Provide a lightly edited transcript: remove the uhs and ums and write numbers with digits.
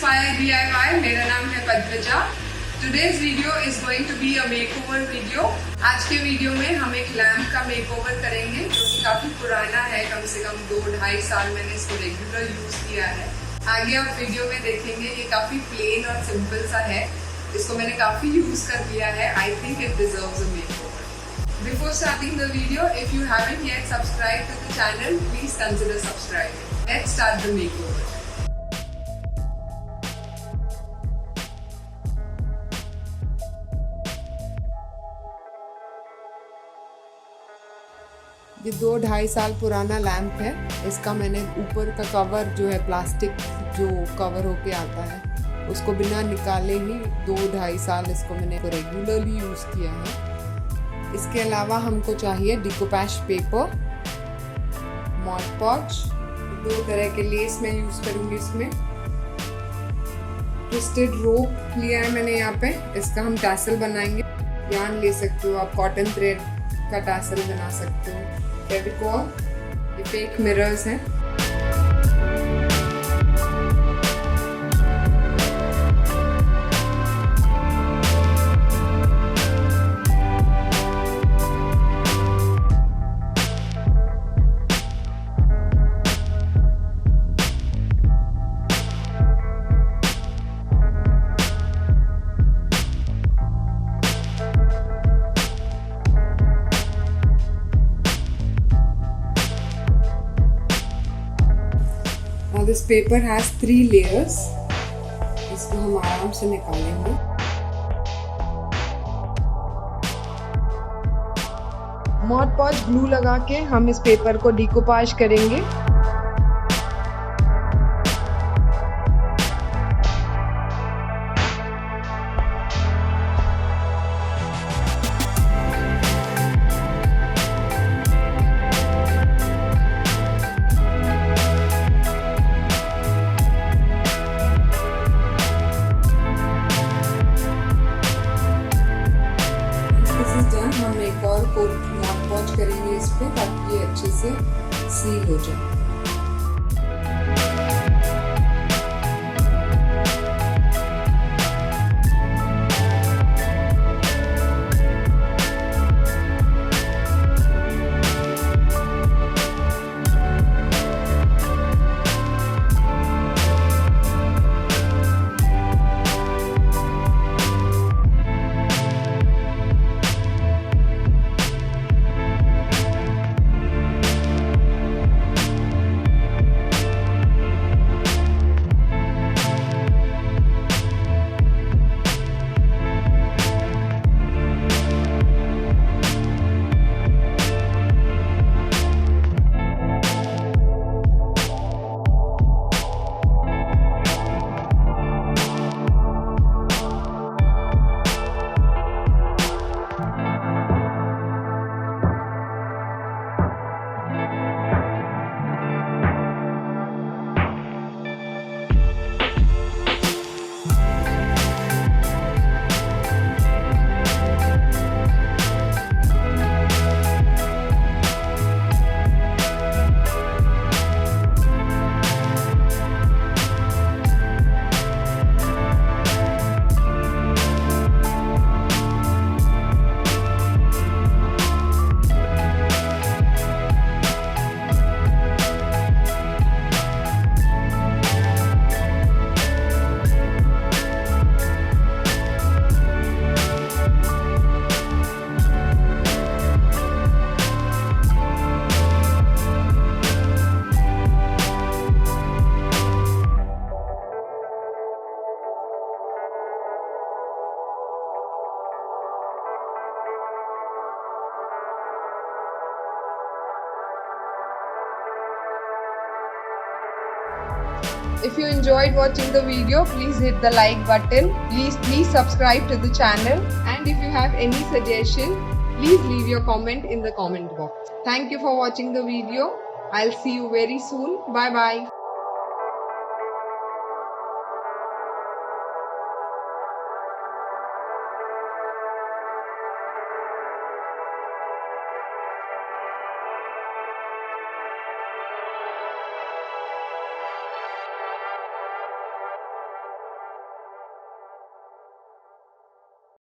My DIY। मेरा नाम है Padmaja. Today's video is going to be a makeover video. आज के वीडियो में हम एक लैम्प का मेकओवर करेंगे जो कि काफी पुराना है, कम से कम 2-2.5 साल मैंने इसको रेगुलर यूज किया है। आगे आप वीडियो में देखेंगे ये काफी प्लेन और सिंपल सा है। इसको मैंने काफी यूज कर लिया है। I think it deserves a makeover. Before starting the video, if you haven't yet subscribed to the channel, please consider subscribing. Let's start the makeover. ये 2-2.5 साल पुराना लैम्प है। इसका मैंने ऊपर का कवर जो है प्लास्टिक जो कवर होके आता है उसको बिना निकाले ही 2-2.5 साल इसको मैंने रेगुलरली यूज किया है। इसके अलावा हमको चाहिए डिकोपैच पेपर, मॉड पॉच, 2 तरह के लेस मैं यूज करूंगी इसमें। ट्विस्टेड रोप लिया है मैंने यहाँ पे, इसका हम टैसल बनाएंगे। यार्न ले सकते हो आप, कॉटन थ्रेड का टैसल बना सकते हो। फेविकॉल, ये फेक मिरर्स हैं। Now this paper has 3 layers. इसको हम आराम से निकालेंगे। मॉड पॉच ग्लू लगा के हम इस पेपर को डिकोपैच करेंगे। हम एक और कोट मॉड पॉच करेंगे इस पे ताकि ये अच्छे से सील हो जाए। If you enjoyed watching the video, please hit the like button. Please subscribe to the channel. And if you have any suggestion, please leave your comment in the comment box. Thank you for watching the video. I'll see you very soon. Bye bye.